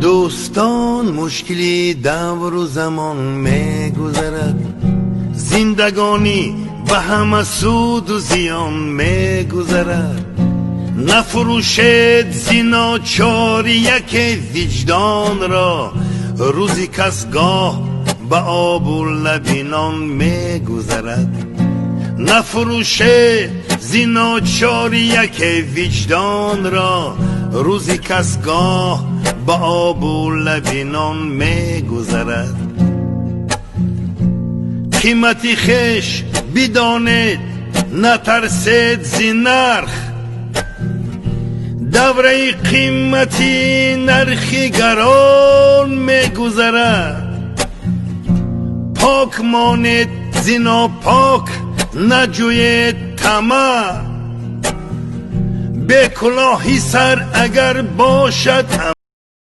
دوستان مشکلی دور و زمان میگذرد، زندگانی به همه سود و زیان میگذرد. نفروشد زناچاری یک وجدان را، روزی کسگاه به آب و لبنان میگذرد. نفروشد زناچاری یک وجدان را، روزی کسگاه به آب و لبنان میگذرد. قیمتی خویش بدانید، نترسید ز نرخ، دوره قیمتی نرخی گران میگذرد. پاک مانید ز ناپاک، نجوید طمع، به کلاهی سر اگر باشد